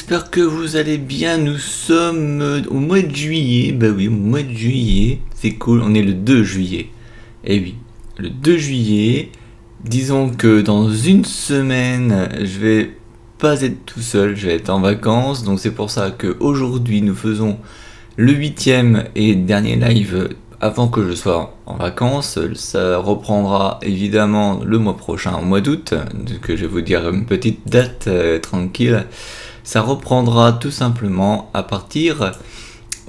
j'espère que vous allez bien. Nous sommes au mois de juillet. Bah oui, au mois de juillet. C'est cool, on est le 2 juillet. Eh oui, le 2 juillet. Disons que dans une semaine, je vais pas être tout seul, je vais être en vacances. Donc c'est pour ça qu'aujourd'hui, nous faisons le 8e et dernier live avant que je sois en vacances. Ça reprendra évidemment le mois prochain, au mois d'août, que je vais vous dire une petite date tranquille. Ça reprendra tout simplement à partir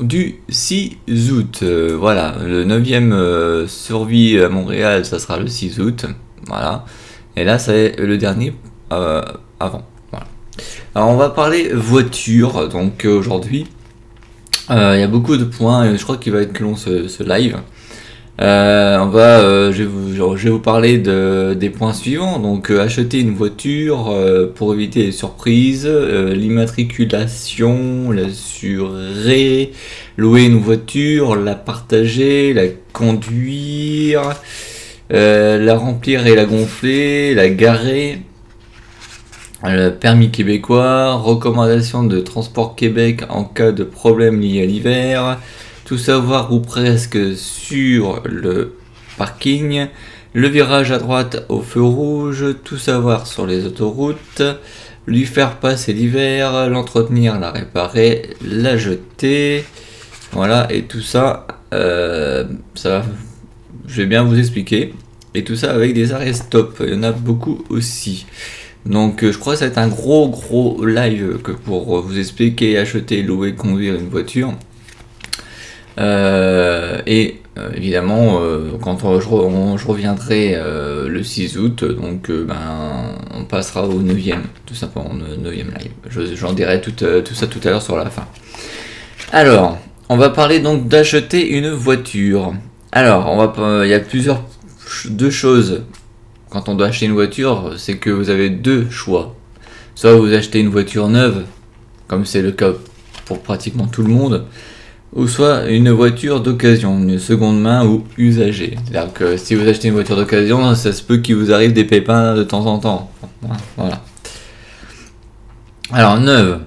du 6 août. Voilà, le 9e survie à Montréal, ça sera le 6 août. Voilà, et là c'est le dernier avant. Voilà. Alors on va parler voiture, donc aujourd'hui. Il y a beaucoup de points et je crois qu'il va être long ce live. Je vais vous parler des points suivants. Donc acheter une voiture pour éviter les surprises, l'immatriculation, l'assurer, louer une voiture, la partager, la conduire, la remplir et la gonfler, la garer. Le permis québécois, recommandation de Transport Québec en cas de problème lié à l'hiver, tout savoir ou presque sur le parking, le virage à droite au feu rouge, tout savoir sur les autoroutes, lui faire passer l'hiver, l'entretenir, la réparer, la jeter, voilà, et tout ça, je vais bien vous expliquer, et tout ça avec des arrêts stop, il y en a beaucoup aussi. Donc je crois que ça va être un gros live que pour vous expliquer, acheter, louer, conduire une voiture. Évidemment, quand je reviendrai le 6 août, donc on passera au 9e, tout simplement, 9e live. J'en dirai tout ça tout à l'heure sur la fin. Alors, on va parler donc d'acheter une voiture. Alors, il y a deux choses. Quand on doit acheter une voiture, c'est que vous avez deux choix. Soit vous achetez une voiture neuve, comme c'est le cas pour pratiquement tout le monde, ou soit une voiture d'occasion, une seconde main ou usagée. C'est-à-dire que si vous achetez une voiture d'occasion, ça se peut qu'il vous arrive des pépins de temps en temps. Voilà. Alors, neuve.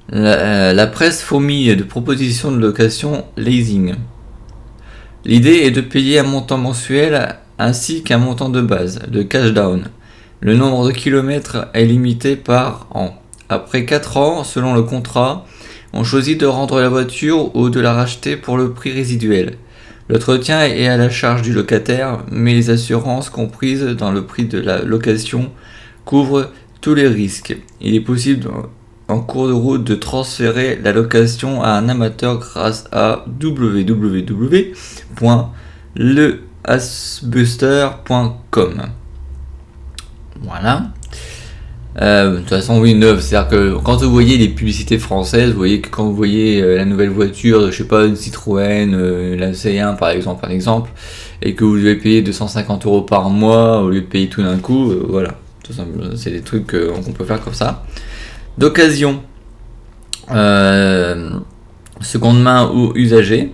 La presse fourmille de propositions de location leasing. L'idée est de payer un montant mensuel ainsi qu'un montant de base, de cash down. Le nombre de kilomètres est limité par an. Après 4 ans, selon le contrat, on choisit de rendre la voiture ou de la racheter pour le prix résiduel. L'entretien est à la charge du locataire, mais les assurances comprises dans le prix de la location couvrent tous les risques. Il est possible en cours de route de transférer la location à un amateur grâce à www.leasbuster.com. Voilà. De toute façon, oui, neuve, c'est-à-dire que quand vous voyez les publicités françaises, vous voyez que quand vous voyez la nouvelle voiture, je sais pas, une Citroën, la C1 par exemple, et que vous devez payer 250 € par mois au lieu de payer tout d'un coup, voilà. Tout simplement, c'est des trucs qu'on peut faire comme ça. D'occasion, seconde main ou usagée.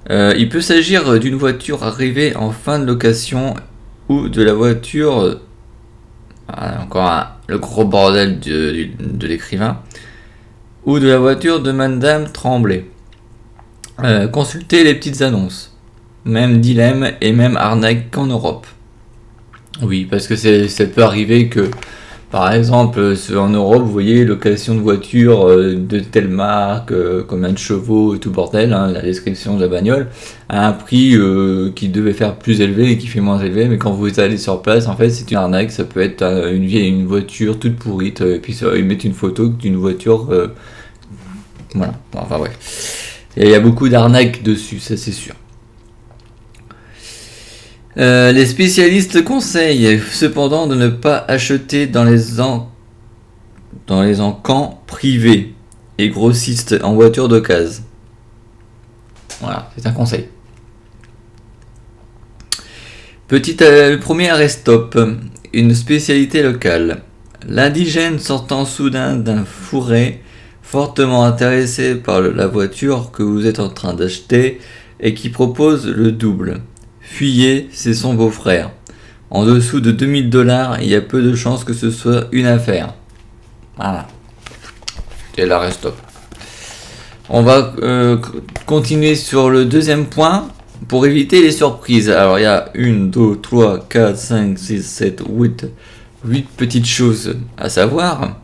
Il peut s'agir d'une voiture arrivée en fin de location ou de la voiture, le gros bordel de l'écrivain, ou de la voiture de Madame Tremblay. Consultez les petites annonces, même dilemme et même arnaque qu'en Europe. Oui, parce que ça peut arriver que, par exemple, en Europe, vous voyez location de voiture de telle marque, combien de chevaux et tout bordel, la description de la bagnole, à un prix qui devait faire plus élevé et qui fait moins élevé, mais quand vous allez sur place, en fait, c'est une arnaque. Ça peut être une voiture toute pourrite, et puis ils mettent une photo d'une voiture, voilà. Enfin ouais, il y a beaucoup d'arnaques dessus, ça c'est sûr. Les spécialistes conseillent cependant de ne pas acheter dans les encans privés et grossistes en voiture d'occasion. Voilà, c'est un conseil. Le premier arrêt stop, une spécialité locale. L'indigène sortant soudain d'un fourré, fortement intéressé par la voiture que vous êtes en train d'acheter et qui propose le double. Fuyez, c'est son beau-frère. En dessous de 2000 $, il y a peu de chances que ce soit une affaire. Voilà. Et l'arrêt stop. On va continuer sur le deuxième point pour éviter les surprises. Alors il y a 1, 2, 3, 4, 5, 6, 7, 8 petites choses à savoir.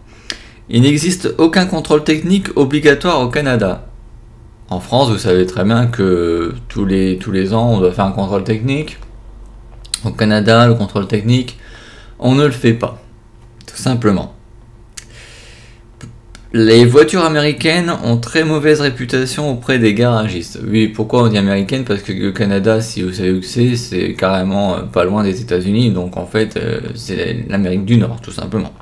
Il n'existe aucun contrôle technique obligatoire au Canada. En France, vous savez très bien que tous les ans, on doit faire un contrôle technique. Au Canada, le contrôle technique, on ne le fait pas. Tout simplement. Les voitures américaines ont très mauvaise réputation auprès des garagistes. Oui, pourquoi on dit américaine? Parce que le Canada, si vous savez où c'est carrément pas loin des États-Unis. Donc en fait, c'est l'Amérique du Nord, tout simplement.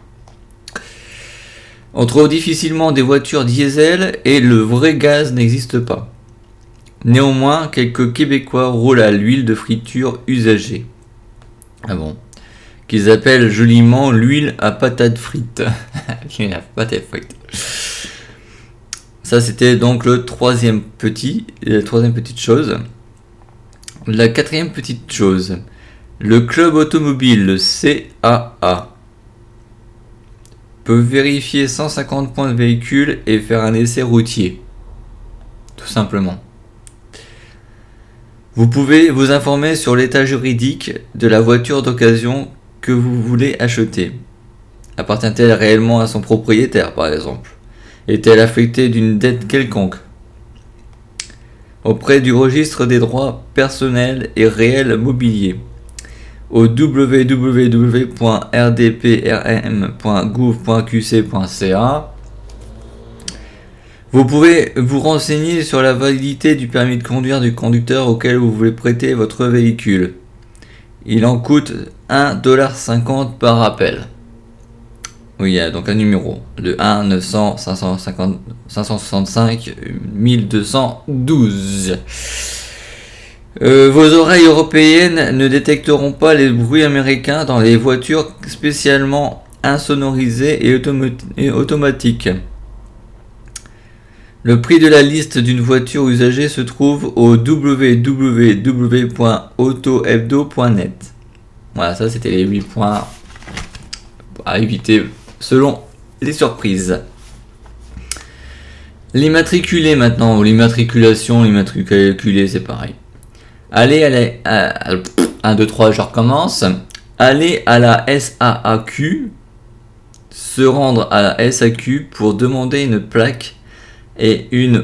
On trouve difficilement des voitures diesel et le vrai gaz n'existe pas. Néanmoins, quelques Québécois roulent à l'huile de friture usagée. Ah bon? Qu'ils appellent joliment l'huile à patates frites. L'huile à patates frites. Ça, c'était donc la troisième petite chose. La quatrième petite chose. Le club automobile, le CAA, peut vérifier 150 points de véhicule et faire un essai routier. Tout simplement. Vous pouvez vous informer sur l'état juridique de la voiture d'occasion que vous voulez acheter. Appartient-elle réellement à son propriétaire, par exemple? Est-elle affectée d'une dette quelconque? Auprès du registre des droits personnels et réels mobiliers, au www.rdprm.gouv.qc.ca, vous pouvez vous renseigner sur la validité du permis de conduire du conducteur auquel vous voulez prêter votre véhicule. Il en coûte 1,50$ par appel. Oui, il y a donc un numéro, le 1 900 565 1212. Vos oreilles européennes ne détecteront pas les bruits américains dans les voitures spécialement insonorisées et automatiques. Le prix de la liste d'une voiture usagée se trouve au www.autohebdo.net. Voilà, ça c'était les 8 points à éviter selon les surprises. L'immatriculé maintenant, ou l'immatriculation, l'immatriculé c'est pareil. Allez, 1, 2, 3, je recommence. Allez à la SAAQ, se rendre à la SAQ pour demander une plaque est une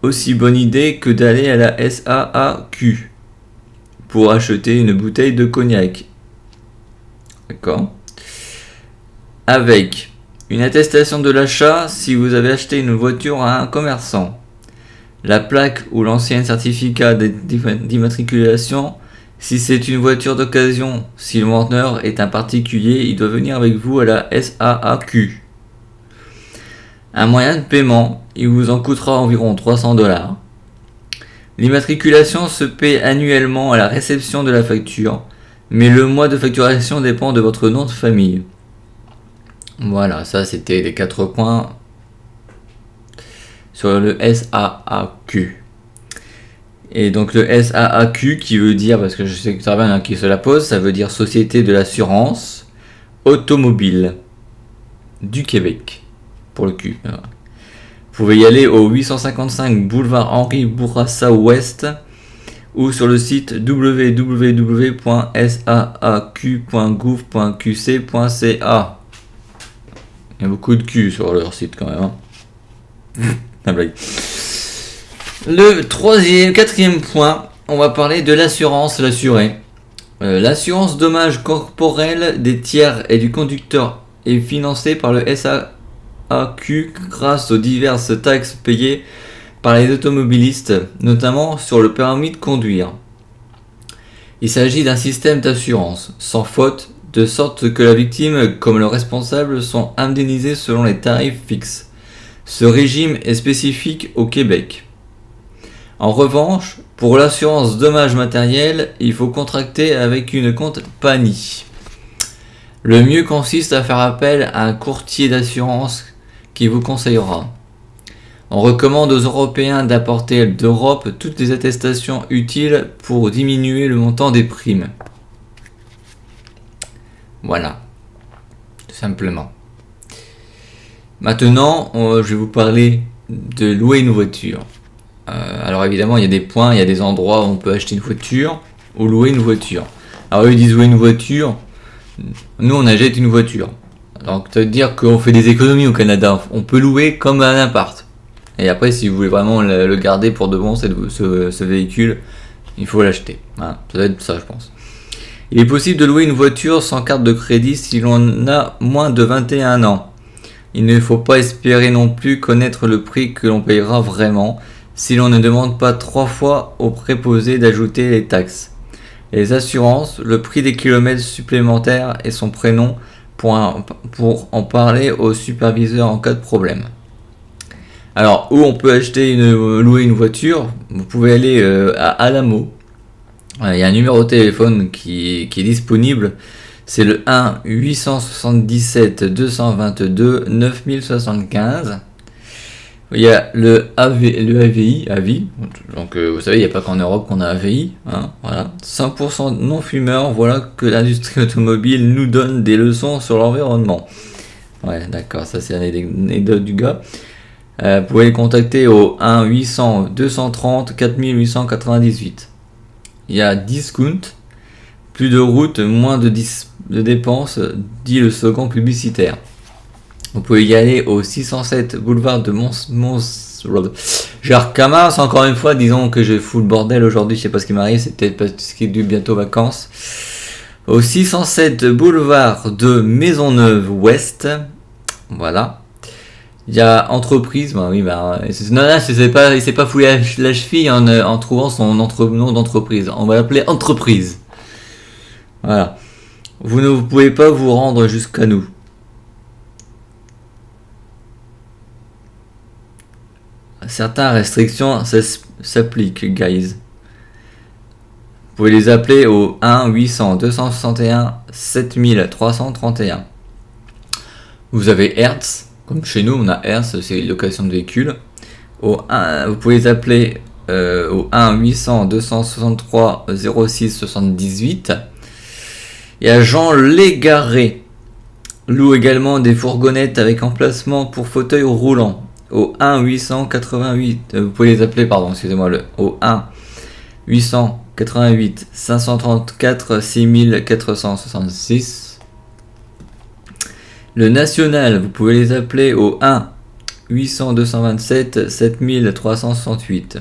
aussi bonne idée que d'aller à la SAAQ pour acheter une bouteille de cognac. D'accord? Avec une attestation de l'achat si vous avez acheté une voiture à un commerçant. La plaque ou l'ancien certificat d'immatriculation si c'est une voiture d'occasion. Si le vendeur est un particulier, il doit venir avec vous à la SAAQ. Un moyen de paiement, il vous en coûtera environ 300$. L'immatriculation se paie annuellement à la réception de la facture, mais le mois de facturation dépend de votre nom de famille. Voilà, ça c'était les 4 points sur le SAAQ. Et donc le SAAQ qui veut dire, parce que je sais que ça va qui se la pose, ça veut dire Société de l'assurance automobile du Québec. Pour le cul. Vous pouvez y aller au 855 boulevard Henri Bourassa Ouest ou sur le site www.saaq.gouv.qc.ca. Il y a beaucoup de Q sur leur site quand même. La blague. Le quatrième point, on va parler de l'assurance, l'assuré. L'assurance dommages corporels des tiers et du conducteur est financée par le SAAQ grâce aux diverses taxes payées par les automobilistes, notamment sur le permis de conduire. Il s'agit d'un système d'assurance sans faute, de sorte que la victime comme le responsable sont indemnisés selon les tarifs fixes. Ce régime est spécifique au Québec. En revanche, pour l'assurance dommages matériels, il faut contracter avec une compagnie. Le mieux consiste à faire appel à un courtier d'assurance qui vous conseillera. On recommande aux Européens d'apporter d'Europe toutes les attestations utiles pour diminuer le montant des primes. Voilà, tout simplement. Maintenant, je vais vous parler de louer une voiture. Alors évidemment, il y a des points, il y a des endroits où on peut acheter une voiture ou louer une voiture. Alors eux, ils disent louer une voiture. Nous, on achète une voiture. Donc ça veut dire qu'on fait des économies au Canada. On peut louer comme un appart. Et après, si vous voulez vraiment le garder pour de bon, ce véhicule, il faut l'acheter. Voilà, ça doit être ça, je pense. Il est possible de louer une voiture sans carte de crédit si l'on a moins de 21 ans. Il ne faut pas espérer non plus connaître le prix que l'on payera vraiment si l'on ne demande pas 3 fois au préposé d'ajouter les taxes, les assurances, le prix des kilomètres supplémentaires et son prénom pour en parler au superviseur en cas de problème. Alors, où on peut louer une voiture, vous pouvez aller à Alamo. Il y a un numéro de téléphone qui est disponible. C'est le 1 877 222 9075. Il y a le AVI. Donc vous savez, il n'y a pas qu'en Europe qu'on a AVI. Hein, voilà. 100% non-fumeur, voilà que l'industrie automobile nous donne des leçons sur l'environnement. Ouais, d'accord, ça c'est l'anecdote du gars. Vous pouvez les contacter au 1 800 230 4898. Il y a Discount, plus de routes, moins de dépenses, dit le slogan publicitaire. Vous pouvez y aller au 607 boulevard de je recommence encore une fois, disons que je fous le bordel aujourd'hui, je sais pas ce qui m'arrive, c'est peut-être parce qu'il est bientôt vacances. Au 607 boulevard de Maisonneuve-Ouest, voilà. Il y a entreprise, non, il s'est pas foulé la cheville en trouvant son nom d'entreprise. On va l'appeler entreprise. Voilà. Vous ne pouvez pas vous rendre jusqu'à nous. Certaines restrictions s'appliquent, guys. Vous pouvez les appeler au 1 800 261 7331. Vous avez Hertz. Comme chez nous, on a Hertz, c'est location de véhicules. Vous pouvez les appeler au 1 800 263 06 78. Il y a Jean Légaré. Loue également des fourgonnettes avec emplacement pour fauteuil roulant. Au 1 888. Vous pouvez les appeler, au 1 888 534 6466. Le national, vous pouvez les appeler au 1 800 227 7368.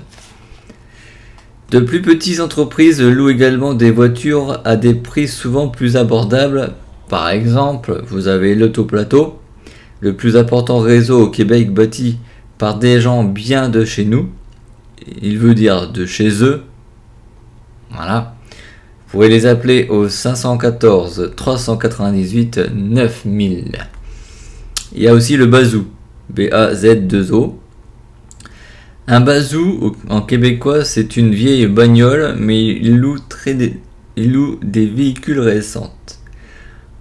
De plus petites entreprises louent également des voitures à des prix souvent plus abordables. Par exemple, vous avez l'Autoplateau, le plus important réseau au Québec bâti par des gens bien de chez nous. Il veut dire de chez eux. Voilà. Vous pouvez les appeler au 514 398 9000. Il y a aussi le Bazou, B-A-Z-2-O. Un Bazou, en québécois, c'est une vieille bagnole, mais il loue des véhicules récentes.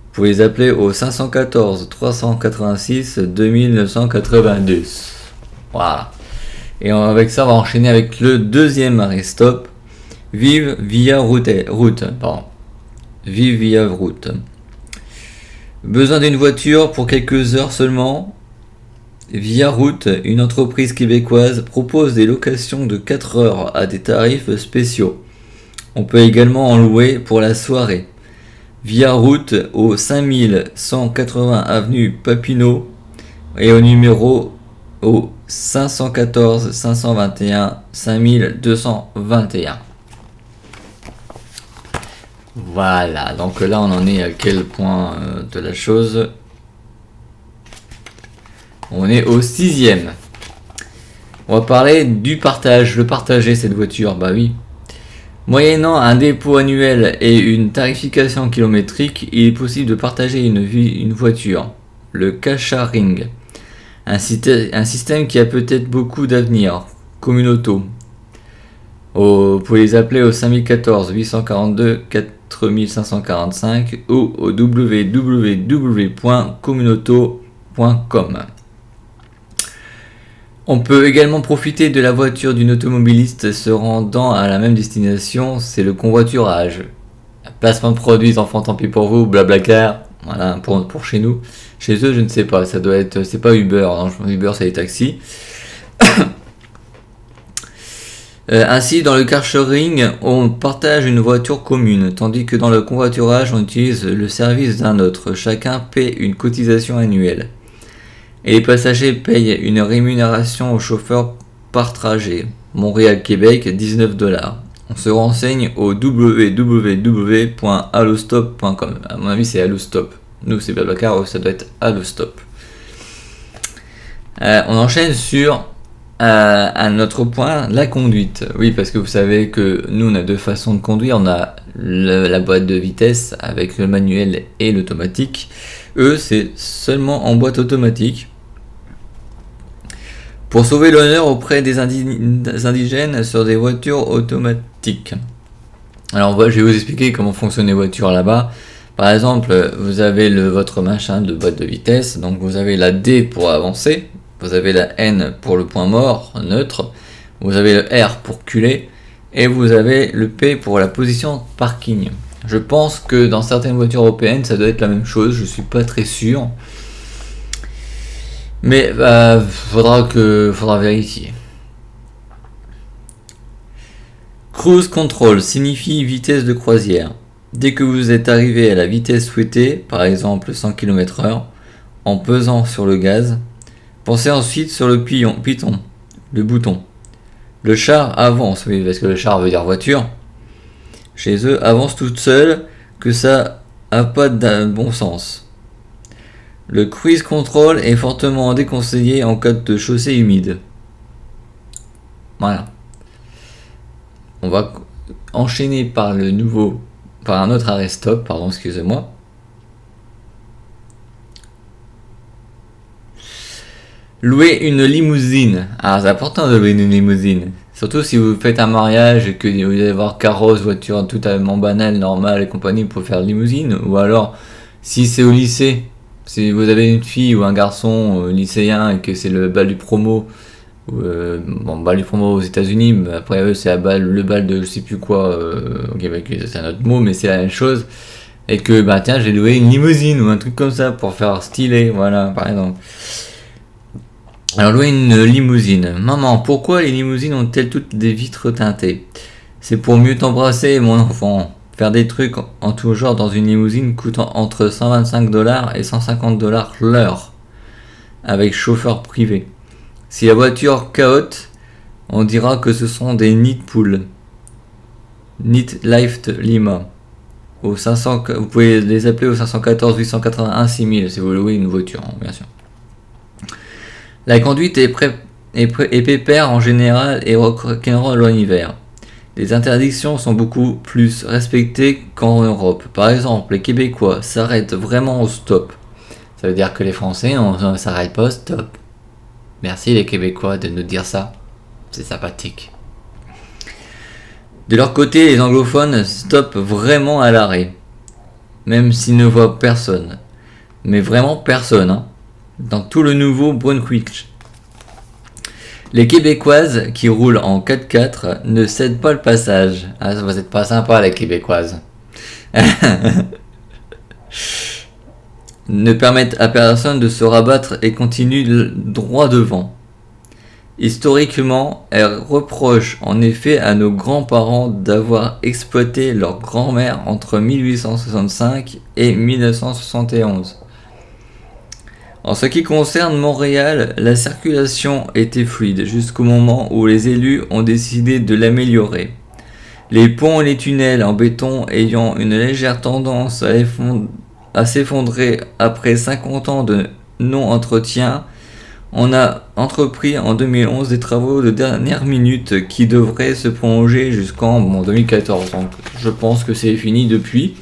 Vous pouvez les appeler au 514 386 2992. Voilà. Et avec ça, on va enchaîner avec le deuxième arrêt stop. Vive via route. Vive via route. Besoin d'une voiture pour quelques heures seulement. Via route, une entreprise québécoise propose des locations de 4 heures à des tarifs spéciaux. On peut également en louer pour la soirée. Via route au 5180 avenue Papineau et au numéro au 514 521 5221. Voilà, donc là on en est à quel point de la chose? On est au 6e. On va parler du partage, le partager cette voiture, bah oui. Moyennant un dépôt annuel et une tarification kilométrique, il est possible de partager une voiture, le car-sharing. Un système qui a peut-être beaucoup d'avenir, Communauto. Vous pouvez les appeler au 5014 842 4545 ou au www.communauto.com. On peut également profiter de la voiture d'une automobiliste se rendant à la même destination, c'est le convoiturage. Placement de produits, enfants, tant pis pour vous, blablacar. Voilà, pour chez nous. Chez eux, je ne sais pas, ça doit être, c'est pas Uber, hein. Uber c'est les taxis. Ainsi, dans le car sharing, on partage une voiture commune, tandis que dans le covoiturage, on utilise le service d'un autre. Chacun paie une cotisation annuelle. Et les passagers payent une rémunération au chauffeur par trajet. Montréal-Québec, 19$. On se renseigne au www.allostop.com. À mon avis, c'est Allostop. Nous, c'est Blablacar, ça doit être Allostop. On enchaîne sur un autre point, la conduite. Oui, parce que vous savez que nous, on a deux façons de conduire. On a la boîte de vitesse avec le manuel et l'automatique. Eux, c'est seulement en boîte automatique. Pour sauver l'honneur auprès des indigènes sur des voitures automatiques. Alors, je vais vous expliquer comment fonctionnent les voitures là-bas. Par exemple, vous avez votre machin de boîte de vitesse. Donc, vous avez la D pour avancer. Vous avez la N pour le point mort, neutre. Vous avez le R pour culer. Et vous avez le P pour la position parking. Je pense que dans certaines voitures européennes, ça doit être la même chose. Je suis pas très sûr. Mais faudra vérifier. Cruise control signifie vitesse de croisière. Dès que vous êtes arrivé à la vitesse souhaitée, par exemple 100 km/h, en pesant sur le gaz, pensez ensuite sur le le bouton. Le char avance, oui, parce que le char veut dire voiture. Chez eux, avance toute seule, que ça a pas de bon sens. Le cruise control est fortement déconseillé en cas de chaussée humide. Voilà. On va enchaîner par un autre arrêt stop, pardon, excusez-moi. Louer une limousine. Ah, c'est important de louer une limousine. Surtout si vous faites un mariage et que vous allez avoir carrosse, voiture totalement banale, normale et compagnie pour faire limousine. Ou alors, si c'est au lycée, si vous avez une fille ou un garçon lycéen et que c'est le bal du promo, bal du promo aux États-Unis, mais après eux c'est le bal de je sais plus quoi, c'est un autre mot, mais c'est la même chose. Et que, tiens, j'ai loué une limousine ou un truc comme ça pour faire stylé, voilà, par exemple. Alors, louer une limousine. Maman, pourquoi les limousines ont-elles toutes des vitres teintées? C'est pour mieux t'embrasser, mon enfant. Faire des trucs en tout genre dans une limousine coûtant entre $125 et $150 l'heure, avec chauffeur privé. Si la voiture caote, on dira que ce sont des nids de poules. Nit Life Lima. Vous pouvez les appeler au 514 881 6000 si vous louez une voiture, bien sûr. La conduite est pépère en général et rock'n'roll en hiver. Les interdictions sont beaucoup plus respectées qu'en Europe. Par exemple, les Québécois s'arrêtent vraiment au stop. Ça veut dire que les Français, on ne s'arrête pas au stop. Merci les Québécois de nous dire ça. C'est sympathique. De leur côté, les anglophones stoppent vraiment à l'arrêt. Même s'ils ne voient personne. Mais vraiment personne, hein. Dans tout le Nouveau-Brunswick. Les Québécoises qui roulent en 4x4 ne cèdent pas le passage. Ah, vous n'êtes pas sympa les Québécoises. Ne permettent à personne de se rabattre et continuent droit devant. Historiquement, elles reprochent en effet à nos grands-parents d'avoir exploité leur grand-mère entre 1865 et 1971. En ce qui concerne Montréal, la circulation était fluide jusqu'au moment où les élus ont décidé de l'améliorer. Les ponts et les tunnels en béton ayant une légère tendance à s'effondrer après 50 ans de non-entretien, on a entrepris en 2011 des travaux de dernière minute qui devraient se prolonger jusqu'en 2014. Donc je pense que c'est fini depuis.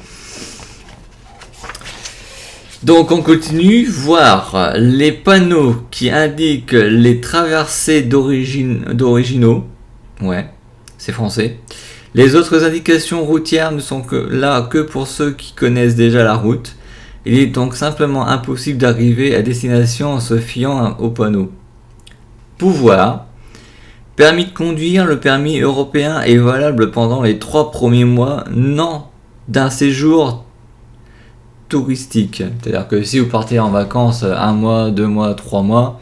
Donc on continue, voir les panneaux qui indiquent les traversées d'originaux. Ouais, c'est français. Les autres indications routières ne sont que pour ceux qui connaissent déjà la route. Il est donc simplement impossible d'arriver à destination en se fiant aux panneaux. Pouvoir. Permis de conduire, le permis européen est valable pendant les 3 premiers mois, non d'un séjour touristique. C'est-à-dire que si vous partez en vacances 1 mois, 2 mois, 3 mois,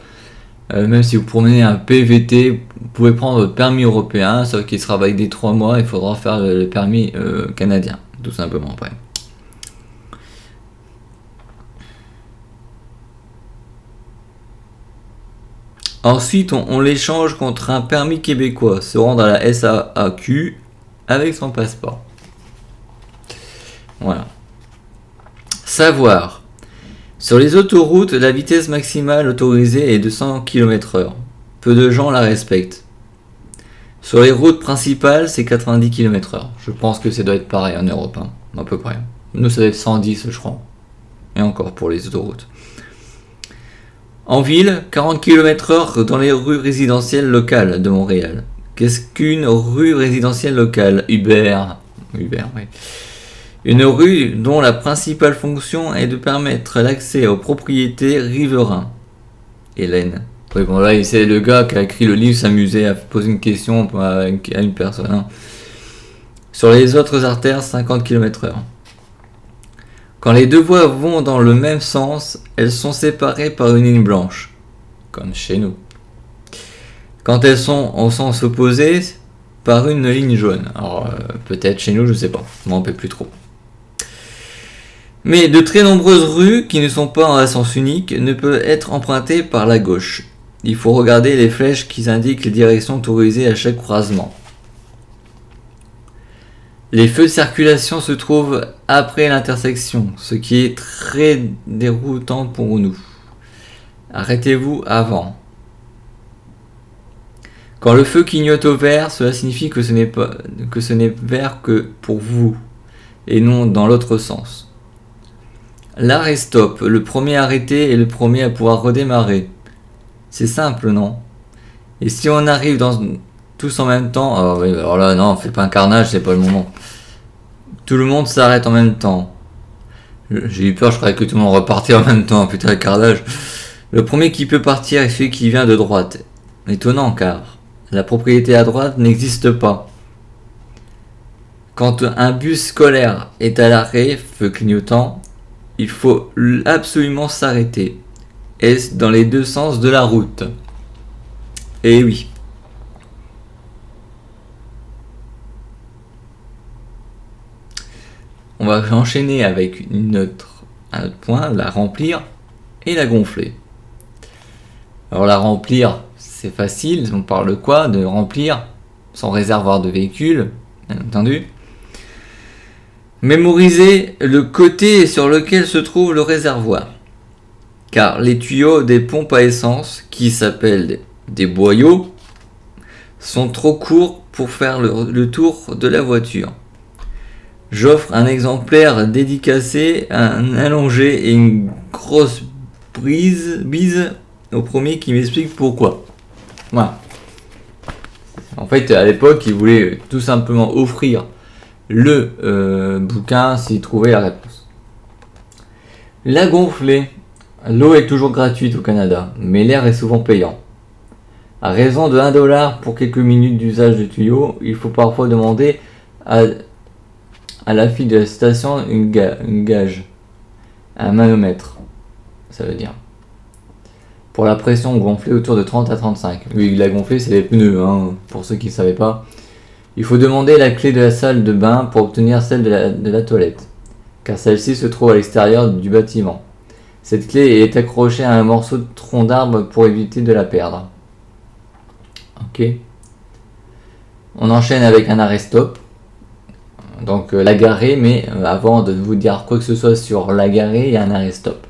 même si vous promenez un PVT, vous pouvez prendre votre permis européen, sauf qu'il sera validé 3 mois, il faudra faire le permis canadien, tout simplement après. Ensuite, on l'échange contre un permis québécois, se rendre à la SAAQ avec son passeport. Voilà. Savoir. Sur les autoroutes, la vitesse maximale autorisée est de 100 km/h. Peu de gens la respectent. Sur les routes principales, c'est 90 km/h. Je pense que ça doit être pareil en Europe, hein, à peu près. Nous, ça doit être 110, je crois. Et encore pour les autoroutes. En ville, 40 km/h dans les rues résidentielles locales de Montréal. Qu'est-ce qu'une rue résidentielle locale? Hubert, oui. Une rue dont la principale fonction est de permettre l'accès aux propriétés riverains. Hélène. Oui, bon, là, c'est le gars qui a écrit le livre s'amusait à poser une question à une personne. Hein. Sur les autres artères, 50 km/h. Quand les deux voies vont dans le même sens, elles sont séparées par une ligne blanche, comme chez nous. Quand elles sont au sens opposé, par une ligne jaune. Alors, peut-être chez nous, je sais pas, je m'en rappelle plus trop. Mais de très nombreuses rues, qui ne sont pas en sens unique, ne peuvent être empruntées par la gauche. Il faut regarder les flèches qui indiquent les directions autorisées à chaque croisement. Les feux de circulation se trouvent après l'intersection, ce qui est très déroutant pour nous. Arrêtez-vous avant. Quand le feu clignote au vert, cela signifie que ce n'est vert que pour vous, et non dans l'autre sens. L'arrêt stop, le premier arrêté est le premier à pouvoir redémarrer. C'est simple, non? Et si on arrive tous en même temps, alors là non, fais pas un carnage, c'est pas le moment. Tout le monde s'arrête en même temps. J'ai eu peur, je croyais que tout le monde repartait en même temps, putain le carnage. Le premier qui peut partir est celui qui vient de droite. Étonnant car la propriété à droite n'existe pas. Quand un bus scolaire est à l'arrêt, feu clignotant, il faut absolument s'arrêter. Est dans les deux sens de la route. Eh oui. On va enchaîner avec un autre point, la remplir et la gonfler. Alors la remplir, c'est facile, on parle de quoi? De remplir son réservoir de véhicule, bien entendu. Mémoriser le côté sur lequel se trouve le réservoir. Car les tuyaux des pompes à essence, qui s'appellent des boyaux, sont trop courts pour faire le tour de la voiture. J'offre un exemplaire dédicacé, un allongé et une grosse bise au premier qui m'explique pourquoi. Voilà. En fait, à l'époque, il voulait tout simplement offrir le bouquin s'il trouvait la réponse. La gonflée. L'eau est toujours gratuite au Canada, mais l'air est souvent payant. À raison de 1$ pour quelques minutes d'usage de tuyau, il faut parfois demander à la fille de la station une gage, un manomètre, ça veut dire. Pour la pression gonflée autour de 30 à 35. Oui, la gonflée c'est les pneus, hein, pour ceux qui ne savaient pas. Il faut demander la clé de la salle de bain pour obtenir celle de la toilette, car celle-ci se trouve à l'extérieur du bâtiment. Cette clé est accrochée à un morceau de tronc d'arbre pour éviter de la perdre. Ok. On enchaîne avec un arrêt stop. Donc la garée, mais avant de vous dire quoi que ce soit sur la garée, il y a un arrêt stop.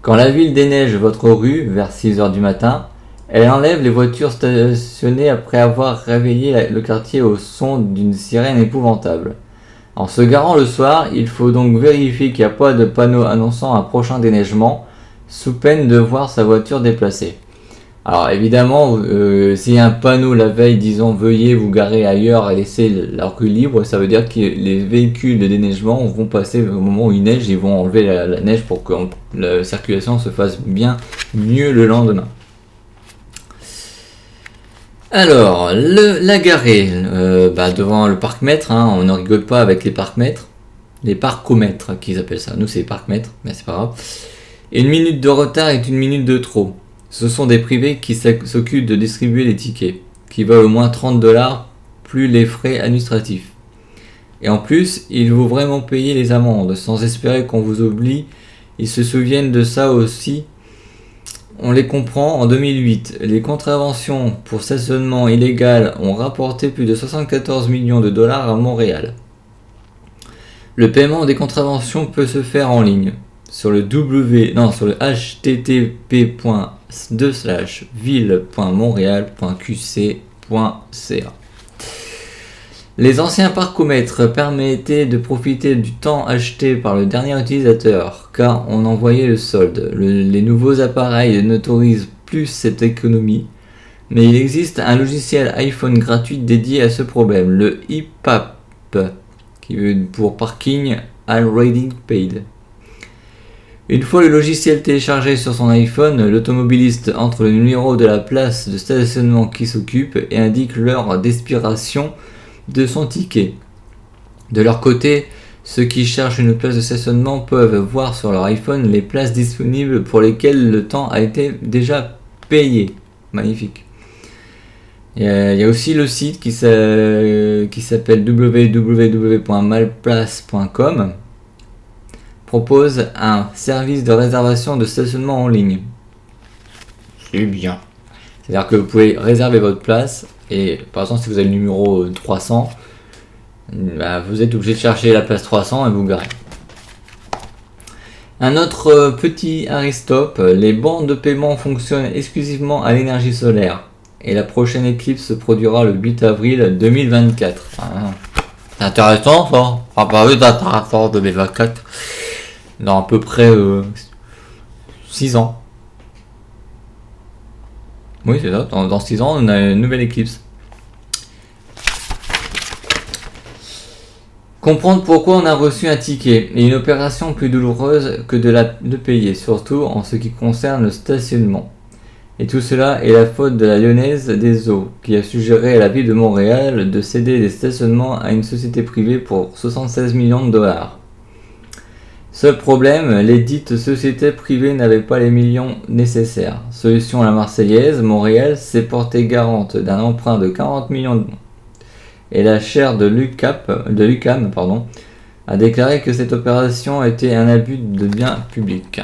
Quand la ville déneige votre rue vers 6h du matin, elle enlève les voitures stationnées après avoir réveillé le quartier au son d'une sirène épouvantable. En se garant le soir, il faut donc vérifier qu'il n'y a pas de panneau annonçant un prochain déneigement, sous peine de voir sa voiture déplacée. Alors évidemment, s'il y a un panneau la veille disant veuillez vous garer ailleurs et laisser la rue libre, ça veut dire que les véhicules de déneigement vont passer au moment où il neige, ils vont enlever la neige pour que la circulation se fasse bien mieux le lendemain. Alors, la garée, devant le parc-mètre, hein, on ne rigole pas avec les parcs-mètres. Les parcomètres qu'ils appellent ça. Nous, c'est les parcs-mètres, mais c'est pas grave. Une minute de retard est une minute de trop. Ce sont des privés qui s'occupent de distribuer les tickets, qui valent au moins 30$ plus les frais administratifs. Et en plus, ils vont vraiment payer les amendes, sans espérer qu'on vous oublie. Ils se souviennent de ça aussi. On les comprend. En 2008, les contraventions pour stationnement illégal ont rapporté plus de 74 millions de dollars à Montréal. Le paiement des contraventions peut se faire en ligne sur le http://ville.montréal.qc.ca. Les anciens parcomètres permettaient de profiter du temps acheté par le dernier utilisateur, car on envoyait le solde. Les nouveaux appareils n'autorisent plus cette économie, mais il existe un logiciel iPhone gratuit dédié à ce problème, le ePAP, qui veut pour Parking Already Paid. Une fois le logiciel téléchargé sur son iPhone, l'automobiliste entre le numéro de la place de stationnement qui s'occupe et indique l'heure d'expiration de son ticket. De leur côté, ceux qui cherchent une place de stationnement peuvent voir sur leur iPhone les places disponibles pour lesquelles le temps a été déjà payé. Magnifique. Il y a aussi le site qui s'appelle www.malplace.com, propose un service de réservation de stationnement en ligne. C'est bien. C'est-à-dire que vous pouvez réserver votre place et par exemple si vous avez le numéro 300, vous êtes obligé de chercher la place 300 et vous garez. Un autre petit aristope, les bornes de paiement fonctionnent exclusivement à l'énergie solaire et la prochaine éclipse se produira le 8 avril 2024. C'est intéressant ça, c'est intéressant 2024, dans à peu près 6 ans. Oui, c'est ça. Dans 6 ans, on a une nouvelle éclipse. Comprendre pourquoi on a reçu un ticket est une opération plus douloureuse que de payer, surtout en ce qui concerne le stationnement. Et tout cela est la faute de la Lyonnaise des Eaux, qui a suggéré à la ville de Montréal de céder des stationnements à une société privée pour 76 millions de dollars. Seul problème, les dites sociétés privées n'avaient pas les millions nécessaires. Solution à la Marseillaise, Montréal s'est portée garante d'un emprunt de 40 millions et la chaire de l'UQAM a déclaré que cette opération était un abus de biens publics.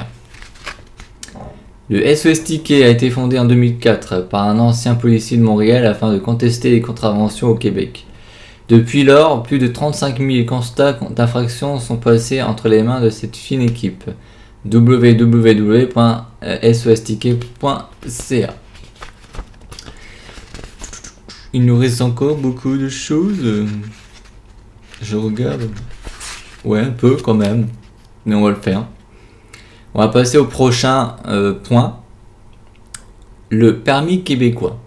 Le SOS Ticket a été fondé en 2004 par un ancien policier de Montréal afin de contester les contraventions au Québec. Depuis lors, plus de 35 000 constats d'infraction sont passés entre les mains de cette fine équipe. www.sosticket.ca. Il nous reste encore beaucoup de choses. Je regarde. Ouais, un peu quand même. Mais on va le faire. On va passer au prochain point. Le permis québécois.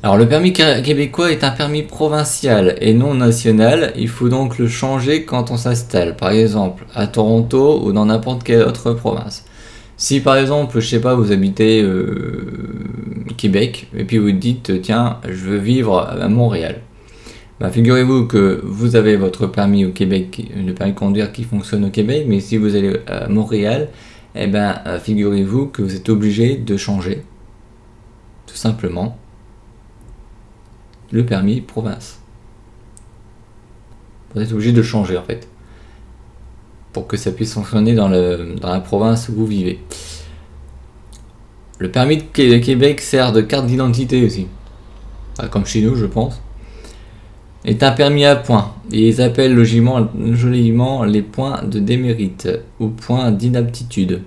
Alors le permis québécois est un permis provincial et non national, il faut donc le changer quand on s'installe, par exemple à Toronto ou dans n'importe quelle autre province. Si par exemple, je sais pas, vous habitez Québec et puis vous dites tiens, je veux vivre à Montréal. Figurez-vous que vous avez votre permis au Québec, le permis de conduire qui fonctionne au Québec, mais si vous allez à Montréal, figurez-vous que vous êtes obligé de changer, tout simplement, le permis province. Vous êtes obligé de le changer en fait, pour que ça puisse fonctionner dans la province où vous vivez. Le permis de Québec sert de carte d'identité aussi, comme chez nous je pense. Est un permis à points, et ils appellent joliment les points de démérite ou points d'inaptitude.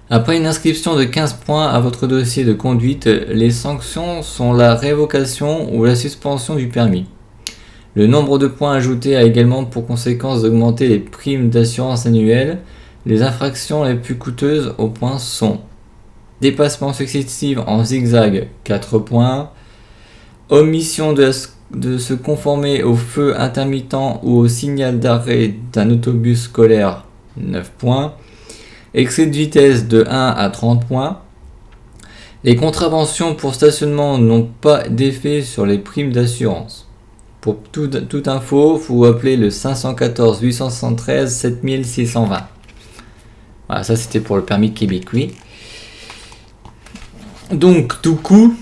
Après une inscription de 15 points à votre dossier de conduite, les sanctions sont la révocation ou la suspension du permis. Le nombre de points ajoutés a également pour conséquence d'augmenter les primes d'assurance annuelles. Les infractions les plus coûteuses aux points sont dépassement successif en zigzag 4 points, omission de se conformer au feu intermittent ou au signal d'arrêt d'un autobus scolaire 9 points, excès de vitesse de 1 à 30 points. Les contraventions pour stationnement n'ont pas d'effet sur les primes d'assurance. Pour toute info, vous appelez le 514 873 7620. Voilà, ça c'était pour le permis québécois. Donc, tout coup,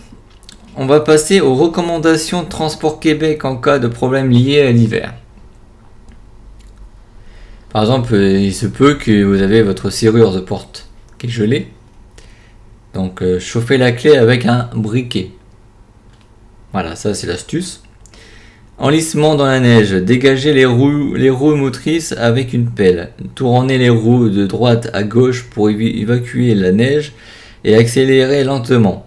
on va passer aux recommandations de Transport Québec en cas de problème lié à l'hiver. Par exemple, il se peut que vous avez votre serrure de porte qui est gelée. Donc, chauffez la clé avec un briquet. Voilà, ça c'est l'astuce. Enlissement dans la neige. Dégagez les roues motrices avec une pelle. Tournez les roues de droite à gauche pour évacuer la neige et accélérez lentement.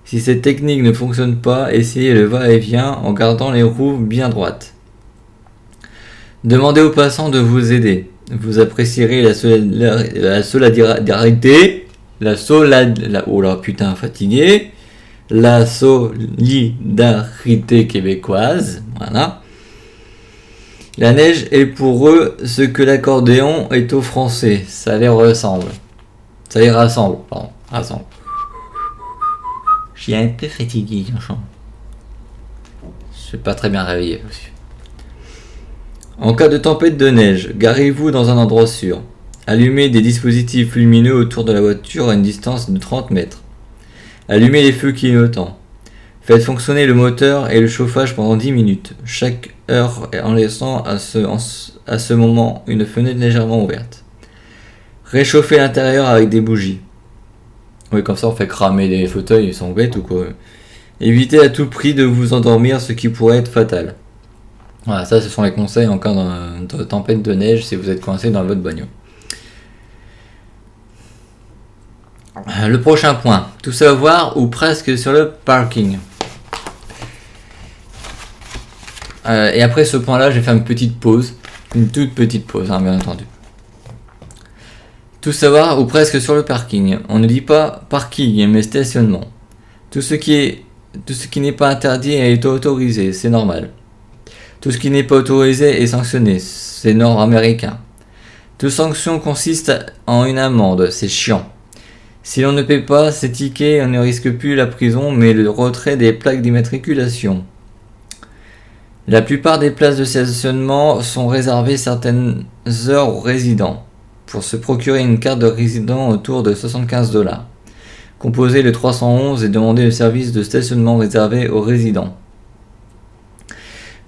Si cette technique ne fonctionne pas, essayez le va-et-vient en gardant les roues bien droites. Demandez aux passants de vous aider. Vous apprécierez la solidarité. Oh là putain, fatigué. La solidarité québécoise. Voilà. La neige est pour eux ce que l'accordéon est aux Français. Ça les rassemble. Rassemble. Je suis un peu fatigué, franchement. Je suis pas très bien réveillé aussi. En cas de tempête de neige, garez-vous dans un endroit sûr. Allumez des dispositifs lumineux autour de la voiture à une distance de 30 mètres. Allumez les feux clignotants. Faites fonctionner le moteur et le chauffage pendant 10 minutes, chaque heure en laissant à ce moment une fenêtre légèrement ouverte. Réchauffez l'intérieur avec des bougies. Oui, comme ça on fait cramer les fauteuils, ils sont bêtes ou quoi. Évitez à tout prix de vous endormir, ce qui pourrait être fatal. Voilà, ça ce sont les conseils en cas de tempête de neige si vous êtes coincé dans votre bagnole. Le prochain point, tout savoir ou presque sur le parking. Et après ce point-là, je vais faire une petite pause, une toute petite pause, hein, bien entendu. Tout savoir ou presque sur le parking. On ne dit pas parking, mais stationnement. Tout ce qui n'est pas interdit est autorisé, c'est normal. Tout ce qui n'est pas autorisé est sanctionné, c'est nord-américain. Toute sanction consiste en une amende, c'est chiant. Si l'on ne paie pas ses tickets, on ne risque plus la prison, mais le retrait des plaques d'immatriculation. La plupart des places de stationnement sont réservées certaines heures aux résidents. Pour se procurer une carte de résident autour de 75$. Composez le 311 et demandez le service de stationnement réservé aux résidents.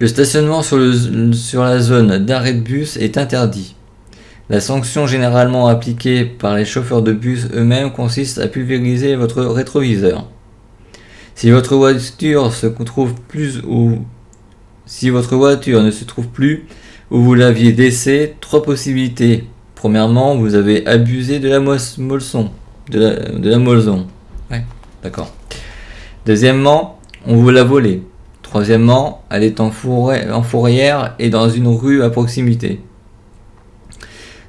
Le stationnement sur la zone d'arrêt de bus est interdit. La sanction généralement appliquée par les chauffeurs de bus eux-mêmes consiste à pulvériser votre rétroviseur. Si votre voiture ne se trouve plus où vous l'aviez laissée, 3 possibilités. Premièrement, vous avez abusé de la molson. De la molson. Ouais, d'accord. Deuxièmement, on vous l'a volée. Troisièmement, elle est en fourrière et dans une rue à proximité.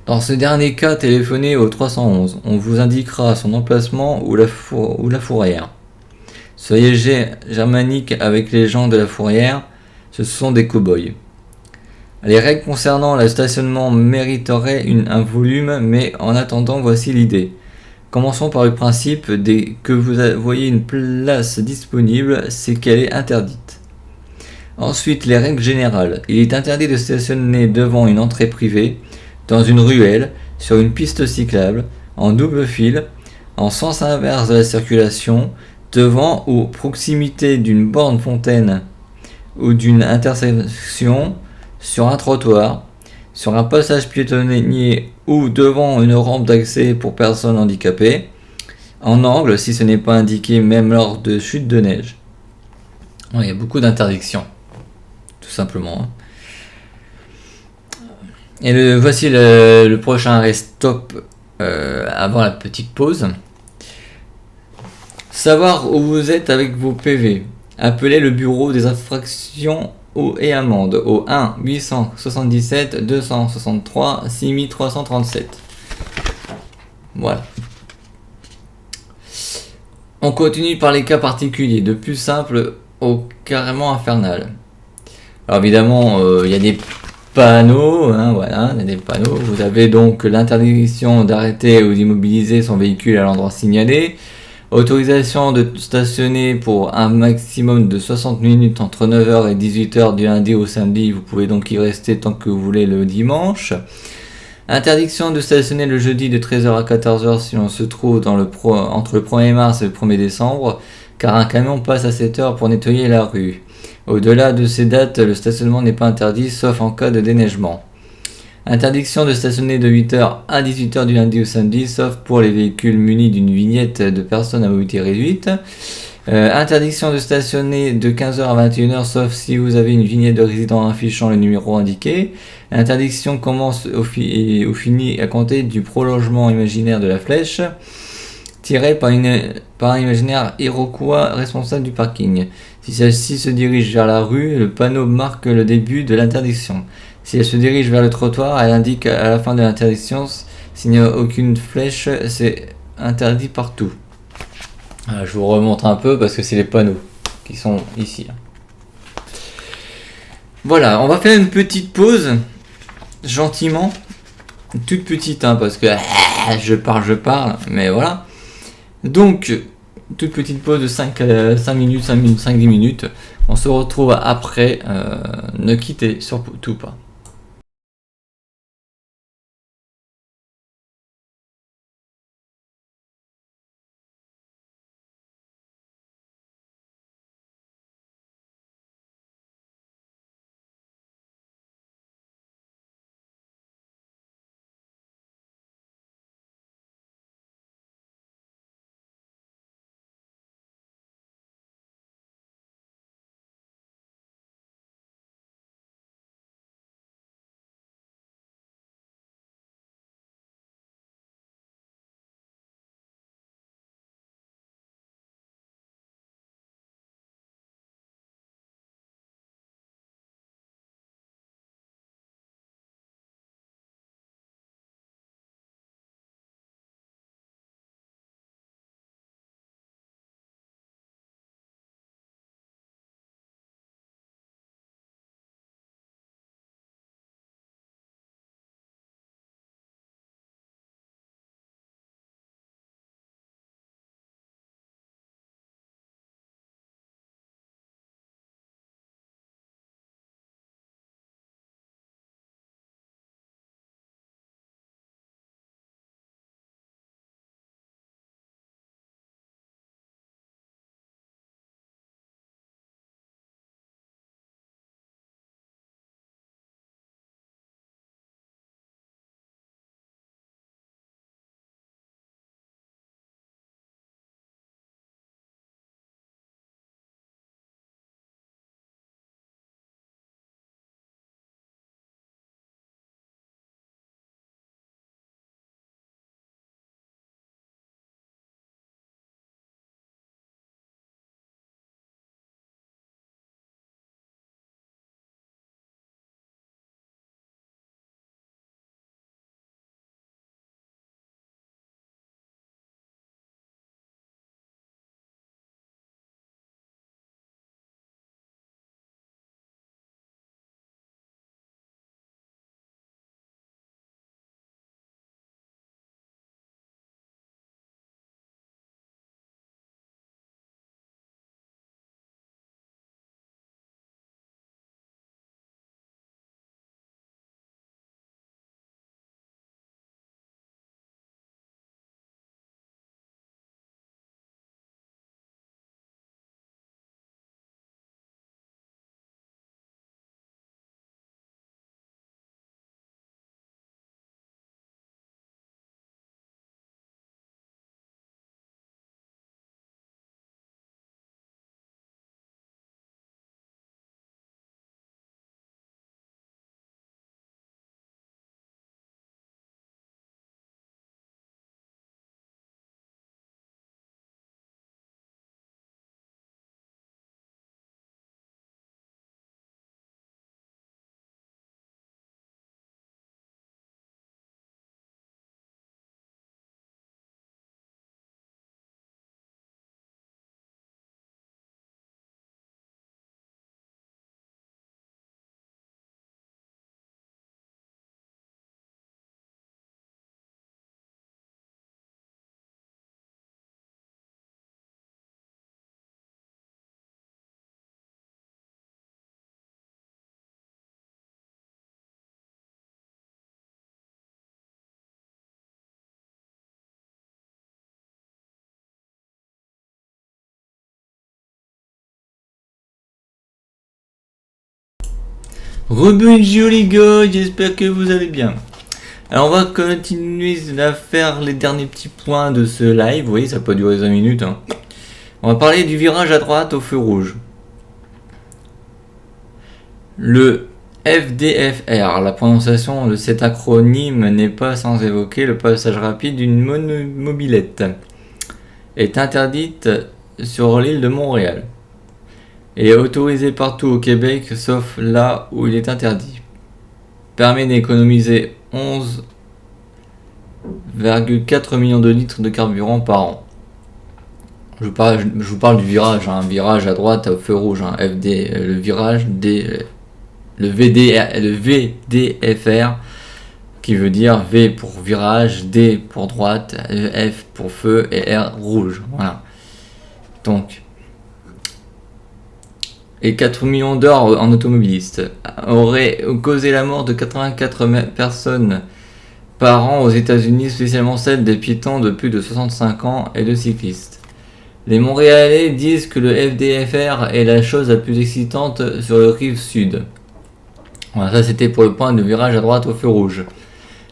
Dans ce dernier cas, téléphonez au 311. On vous indiquera son emplacement ou la fourrière. Soyez germanique avec les gens de la fourrière, ce sont des cow-boys. Les règles concernant le stationnement mériteraient un volume, mais en attendant, voici l'idée. Commençons par le principe que vous voyez une place disponible, c'est qu'elle est interdite. Ensuite, les règles générales. Il est interdit de stationner devant une entrée privée, dans une ruelle, sur une piste cyclable, en double fil, en sens inverse de la circulation, devant ou proximité d'une borne fontaine ou d'une intersection, sur un trottoir, sur un passage piétonnier ou devant une rampe d'accès pour personnes handicapées, en angle si ce n'est pas indiqué même lors de chutes de neige. Il y a beaucoup d'interdictions, tout simplement. Et voici le prochain rest-stop avant la petite pause. Savoir où vous êtes avec vos PV. Appelez le bureau des infractions et amendes au 1 877 263 6337. Voilà. On continue par les cas particuliers, de plus simple au carrément infernal. Alors évidemment, il y a des panneaux, voilà, il y a des panneaux. Vous avez donc l'interdiction d'arrêter ou d'immobiliser son véhicule à l'endroit signalé. Autorisation de stationner pour un maximum de 60 minutes entre 9h et 18h du lundi au samedi. Vous pouvez donc y rester tant que vous voulez le dimanche. Interdiction de stationner le jeudi de 13h à 14h si on se trouve entre le 1er mars et le 1er décembre, car un camion passe à 7h pour nettoyer la rue. Au-delà de ces dates, le stationnement n'est pas interdit sauf en cas de déneigement. Interdiction de stationner de 8h à 18h du lundi au samedi, sauf pour les véhicules munis d'une vignette de personnes à mobilité réduite. Interdiction de stationner de 15h à 21h, sauf si vous avez une vignette de résident affichant le numéro indiqué. L'interdiction commence ou finit à compter du prolongement imaginaire de la flèche, tirée par un imaginaire iroquois responsable du parking. Si celle-ci se dirige vers la rue, le panneau marque le début de l'interdiction. Si elle se dirige vers le trottoir, elle indique à la fin de l'interdiction. S'il n'y a aucune flèche, c'est interdit partout. Je vous remontre un peu parce que c'est les panneaux qui sont ici. Voilà, on va faire une petite pause, gentiment, toute petite, parce que je parle, mais voilà. Donc, toute petite pause de 5 minutes, 5-10 minutes. On se retrouve après, ne quittez surtout pas. Rebonjour les gars, j'espère que vous allez bien. Alors on va continuer à faire les derniers petits points de ce live. Vous voyez, ça peut durer 5 minutes. Hein. On va parler du virage à droite au feu rouge. Le FDFR, la prononciation de cet acronyme n'est pas sans évoquer le passage rapide d'une mobilette, est interdite sur l'île de Montréal et est autorisé partout au Québec sauf là où il est interdit. Permet d'économiser 11,4 millions de litres de carburant par an. Je vous parle du virage, un virage à droite au feu rouge, le virage le VDFR, qui veut dire V pour virage, D pour droite, F pour feu et R rouge. Voilà. Donc, et 4 millions d'heures en automobiliste aurait causé la mort de 84 personnes par an aux États-Unis, spécialement celles des piétons de plus de 65 ans et de cyclistes. Les Montréalais disent que le FDFR est la chose la plus excitante sur le rive sud. Voilà, ça c'était pour le point de virage à droite au feu rouge.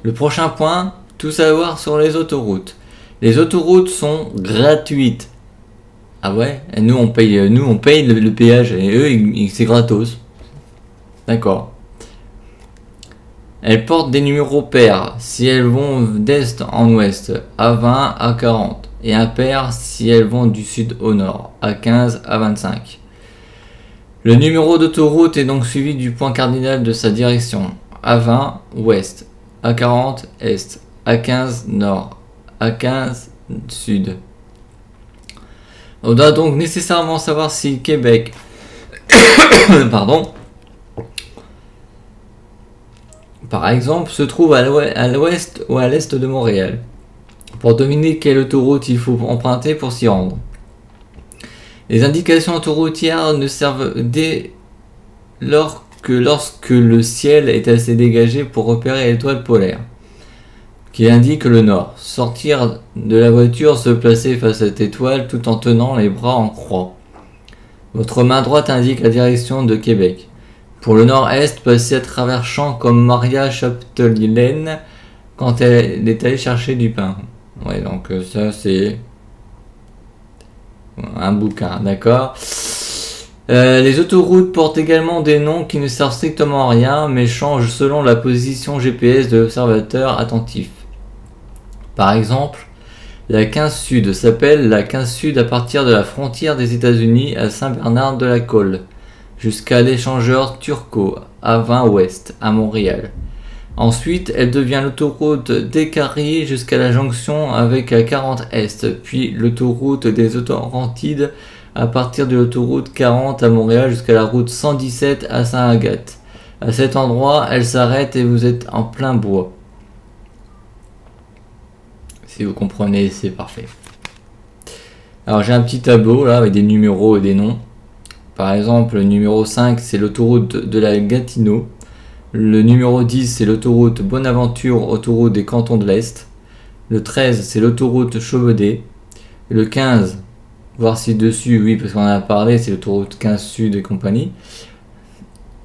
Le prochain point, tout savoir sur les autoroutes. Les autoroutes sont gratuites. Ah ouais, et nous on paye le péage et eux c'est gratos. D'accord. Elles portent des numéros pairs si elles vont d'est en ouest, A20 à 40, et impairs si elles vont du sud au nord, A15 à 25. Le numéro d'autoroute est donc suivi du point cardinal de sa direction, A20 ouest, A40 est, A15 nord, A15 sud. On doit donc nécessairement savoir si Québec par exemple se trouve à l'ouest ou à l'est de Montréal, pour deviner quelle autoroute il faut emprunter pour s'y rendre. Les indications autoroutières ne servent dès lors que lorsque le ciel est assez dégagé pour repérer l'étoile polaire, qui indique le nord. Sortir de la voiture, se placer face à cette étoile tout en tenant les bras en croix. Votre main droite indique la direction de Québec. Pour le nord-est, passez à travers champs comme Maria Chapdelaine quand elle est allée chercher du pain. Ouais, donc ça c'est un bouquin, d'accord. Les autoroutes portent également des noms qui ne servent strictement à rien, mais changent selon la position GPS de l'observateur attentif. Par exemple, la 15 Sud s'appelle la 15 Sud à partir de la frontière des États-Unis à Saint-Bernard-de-la-Colle, jusqu'à l'échangeur Turcot à 20 Ouest, à Montréal. Ensuite, elle devient l'autoroute des Carriers jusqu'à la jonction avec la 40 Est, puis l'autoroute des Laurentides à partir de l'autoroute 40 à Montréal jusqu'à la route 117 à Saint-Agathe. À cet endroit, elle s'arrête et vous êtes en plein bois. Si vous comprenez, c'est parfait. Alors j'ai un petit tableau là avec des numéros et des noms. Par exemple, le numéro 5 c'est l'autoroute de la Gatineau. Le numéro 10 c'est l'autoroute Bonaventure, autoroute des cantons de l'Est. Le 13 c'est l'autoroute Chauvedet. Le 15, voir si dessus, oui parce qu'on en a parlé, c'est l'autoroute 15 Sud et compagnie.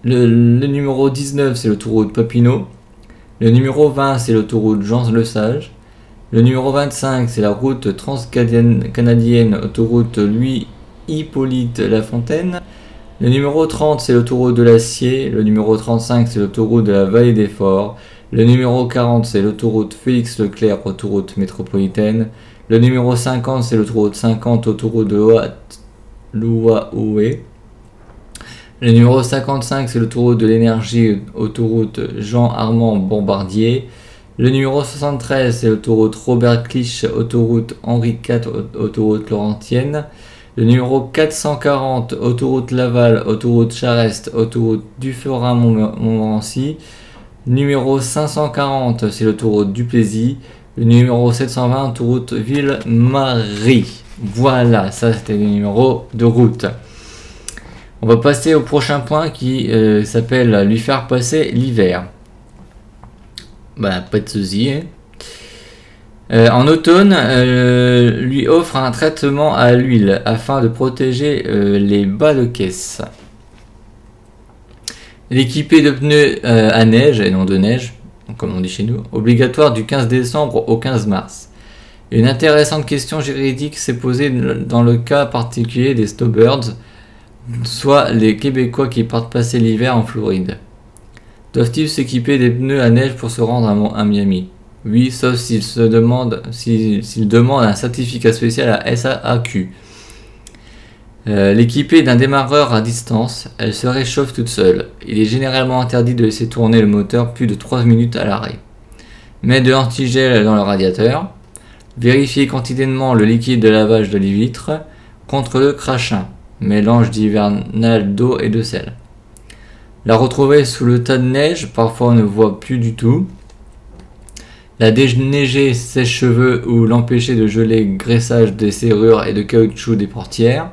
Le numéro 19 c'est l'autoroute Papineau. Le numéro 20 c'est l'autoroute Jean-Lesage. Le numéro 25 c'est la route transcanadienne, autoroute Louis-Hippolyte Lafontaine. Le numéro 30 c'est l'autoroute de l'Acier. Le numéro 35 c'est l'autoroute de la Vallée des Forts. Le numéro 40 c'est l'autoroute Félix Leclerc, autoroute métropolitaine. Le numéro 50 c'est l'autoroute 50, autoroute de l'Oaoé. Le numéro 55 c'est l'autoroute de l'énergie, autoroute Jean-Armand Bombardier. Le numéro 73 c'est l'autoroute Robert Clich, autoroute Henri IV, autoroute Laurentienne. Le numéro 440 autoroute Laval, autoroute Charest, autoroute Dufferin-Montmorency. Numéro 540 c'est l'autoroute Duplessis. Le numéro 720 autoroute Ville-Marie. Voilà, ça c'était le numéro de route. On va passer au prochain point qui s'appelle lui faire passer l'hiver. Bah, pas de soucis. En automne, lui offre un traitement à l'huile afin de protéger les bas de caisse. L'équipé de pneus à neige et non de neige, comme on dit chez nous, obligatoire du 15 décembre au 15 mars. Une intéressante question juridique s'est posée dans le cas particulier des snowbirds, soit les Québécois qui partent passer l'hiver en Floride. Doivent-ils s'équiper des pneus à neige pour se rendre à Miami? Oui, sauf s'ils demandent un certificat spécial à SAAQ. L'équipée d'un démarreur à distance, elle se réchauffe toute seule. Il est généralement interdit de laisser tourner le moteur plus de 3 minutes à l'arrêt. Mettre de l'antigel dans le radiateur. Vérifiez quotidiennement le liquide de lavage de les vitres contre le crachin, mélange d'hivernal d'eau et de sel. La retrouver sous le tas de neige, parfois on ne voit plus du tout. La déneiger sèche-cheveux ou l'empêcher de geler graissage des serrures et de caoutchouc des portières.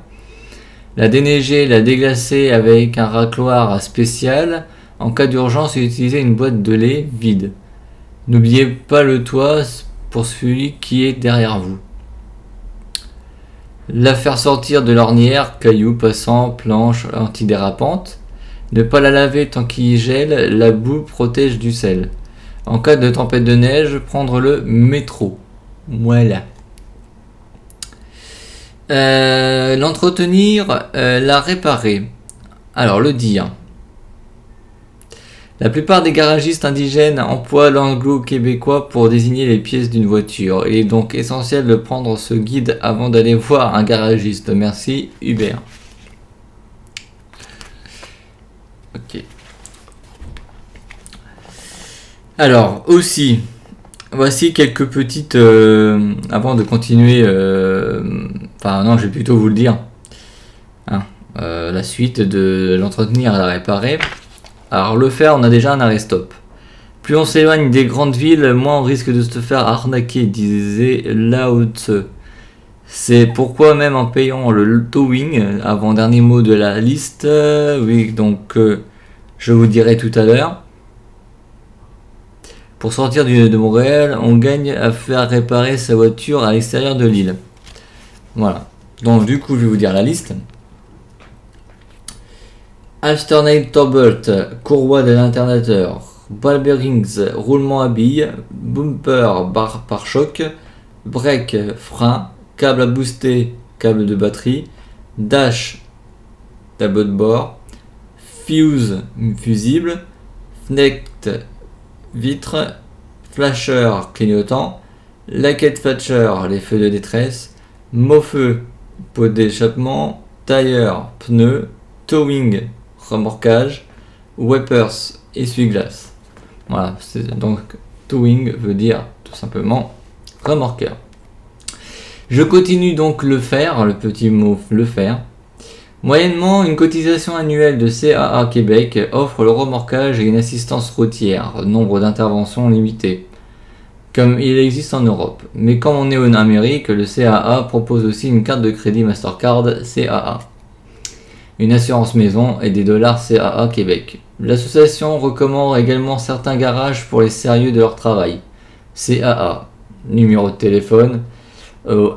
La déneiger, la déglacer avec un racloir spécial. En cas d'urgence, utilisez une boîte de lait vide. N'oubliez pas le toit pour celui qui est derrière vous. La faire sortir de l'ornière, cailloux, passants, planches antidérapantes. Ne pas la laver tant qu'il gèle, la boue protège du sel. En cas de tempête de neige, prendre le métro. Voilà. L'entretenir, la réparer. Alors, le dire. La plupart des garagistes indigènes emploient l'anglo-québécois pour désigner les pièces d'une voiture. Il est donc essentiel de prendre ce guide avant d'aller voir un garagiste. Merci, Hubert. Ok. Alors, aussi, voici quelques petites... avant de continuer... Enfin, non, je vais plutôt vous le dire. Hein, la suite de l'entretenir et la réparer. Alors, le faire, on a déjà un arrêt-stop. Plus on s'éloigne des grandes villes, moins on risque de se faire arnaquer, disait Lao Tse. C'est pourquoi même en payant le towing, avant-dernier mot de la liste, oui, donc je vous dirai tout à l'heure. Pour sortir de Montréal, on gagne à faire réparer sa voiture à l'extérieur de l'île. Voilà. Donc du coup, je vais vous dire la liste. Alternator bolt, courroie de l'internateur, ball bearings, roulement à billes, bumper, barre pare-choc, break, frein, câble à booster, câble de batterie, dash, tableau de bord, fuse, fusible, fenêtre, vitre, flasher, clignotant, laquette flasher, les feux de détresse, mot-feu, pot d'échappement, tire, pneu, towing, remorquage, wipers, essuie-glace. Voilà, donc towing veut dire tout simplement remorqueur. Je continue donc le faire, le petit mot le faire. Moyennement, une cotisation annuelle de CAA Québec offre le remorquage et une assistance routière, nombre d'interventions limité, comme il existe en Europe. Mais comme on est en Amérique, le CAA propose aussi une carte de crédit Mastercard CAA, une assurance maison et des dollars CAA Québec. L'association recommande également certains garages pour les sérieux de leur travail. CAA, numéro de téléphone au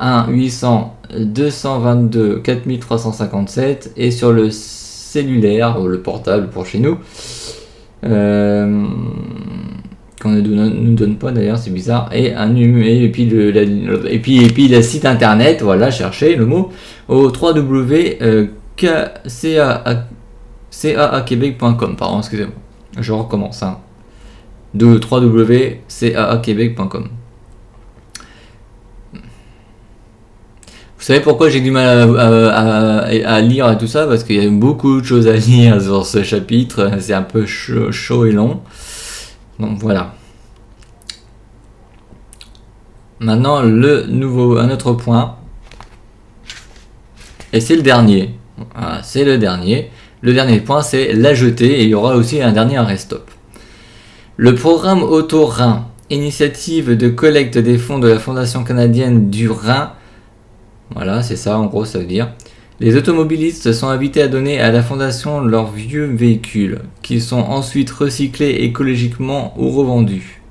1-800-222-4357 et sur le cellulaire, ou le portable pour chez nous, qu'on ne nous donne pas d'ailleurs, c'est bizarre, et un numéro, et puis le site internet, voilà, cherchez le mot, au www.caaquebec.com, pardon, excusez-moi, je recommence, hein, www.caaquebec.com. Vous savez pourquoi j'ai du mal à lire et tout ça? Parce qu'il y a beaucoup de choses à lire sur ce chapitre. C'est un peu chaud et long. Donc voilà. Maintenant, un autre point. Et c'est le dernier. Voilà, c'est le dernier. Le dernier point, c'est la jetée. Et il y aura aussi un dernier arrêt stop. Le programme Auto-Rhin, initiative de collecte des fonds de la Fondation canadienne du Rhin. Voilà, c'est ça, en gros, ça veut dire. Les automobilistes sont invités à donner à la fondation leurs vieux véhicules, qui sont ensuite recyclés écologiquement ou revendus.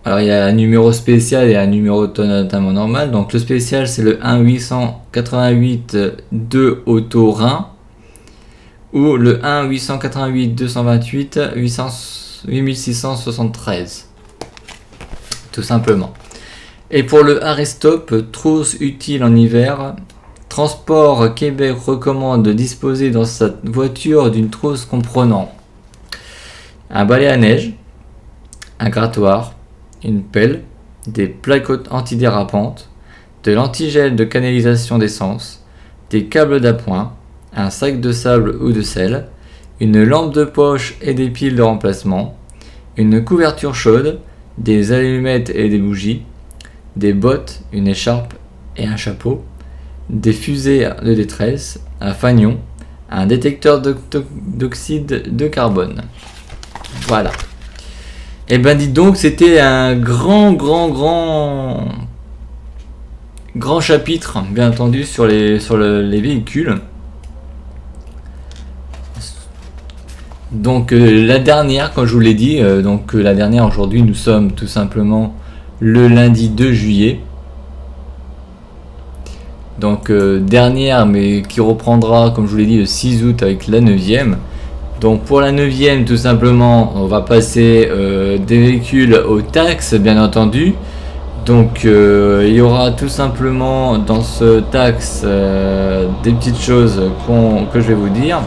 Alors, il y a un numéro spécial et un numéro totalement normal. Donc, le spécial, c'est le 1-888-2 Auto-Rhin. ou le 1 888 228 8673. Tout simplement. Et pour le Arrestop, trousse utile en hiver, Transport Québec recommande de disposer dans sa voiture d'une trousse comprenant un balai à neige, un grattoir, une pelle, des plaques antidérapantes, de l'antigel de canalisation d'essence, des câbles d'appoint, un sac de sable ou de sel, une lampe de poche et des piles de remplacement, une couverture chaude, des allumettes et des bougies, des bottes, une écharpe et un chapeau, des fusées de détresse, un fanion, un détecteur d'oxyde de carbone. Voilà. Et ben dites donc, c'était un grand chapitre, bien entendu, sur les véhicules. Donc la dernière, comme je vous l'ai dit, la dernière aujourd'hui, nous sommes tout simplement le lundi 2 juillet. Donc dernière, mais qui reprendra, comme je vous l'ai dit, le 6 août avec la 9e. Donc pour la 9e, tout simplement, on va passer des véhicules aux taxes, bien entendu. Donc il y aura tout simplement dans ce taxe des petites choses que je vais vous dire.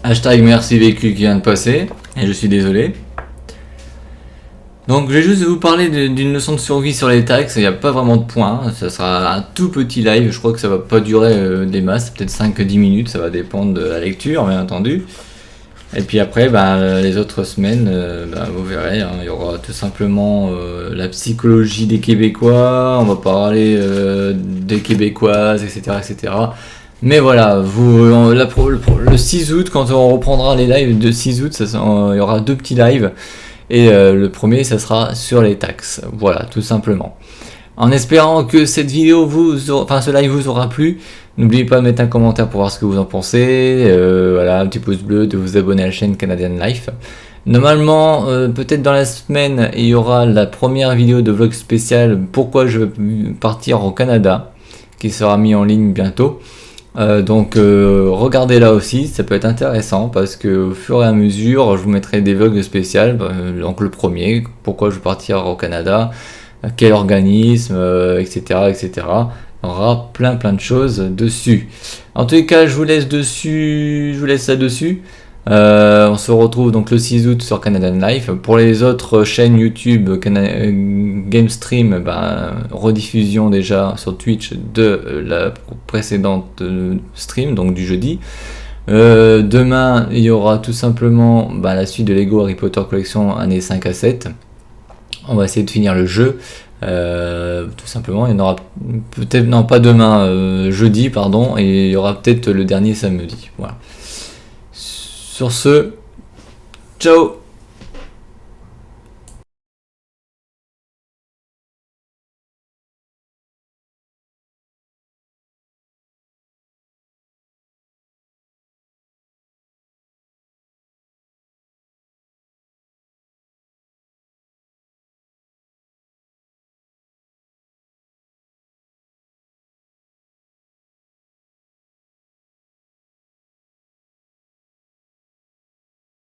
Hashtag merci véhicule qui vient de passer, et je suis désolé. Donc je vais juste vous parler d'une leçon de survie sur les taxes, il n'y a pas vraiment de points, ça sera un tout petit live, je crois que ça va pas durer des masses, peut-être 5-10 minutes, ça va dépendre de la lecture bien entendu. Et puis après, les autres semaines, vous verrez, il y aura tout simplement la psychologie des Québécois, on va parler des Québécoises, etc. Mais voilà, le 6 août, quand on reprendra les lives de 6 août, il y aura 2 petits lives. Et le premier, ça sera sur les taxes. Voilà, tout simplement. En espérant que cette vidéo ce live vous aura plu, n'oubliez pas de mettre un commentaire pour voir ce que vous en pensez. Voilà, un petit pouce bleu, de vous abonner à la chaîne Canadian Life. Normalement, peut-être dans la semaine, il y aura la première vidéo de vlog spécial pourquoi je veux partir au Canada, qui sera mis en ligne bientôt. Regardez là aussi, ça peut être intéressant parce que au fur et à mesure je vous mettrai des vlogs spéciaux. Donc le premier, pourquoi je veux partir au Canada, quel organisme, etc. Il y aura plein de choses dessus. En tous les cas, je vous laisse ça dessus. On se retrouve donc le 6 août sur Canadian Life. Pour les autres chaînes YouTube, GameStream, rediffusion déjà sur Twitch de la précédente stream, donc du jeudi. Demain, il y aura tout simplement la suite de Lego Harry Potter Collection années 5 à 7. On va essayer de finir le jeu. Tout simplement, il y en aura peut-être, non pas demain, jeudi, pardon, et il y aura peut-être le dernier samedi. Voilà. Sur ce, ciao!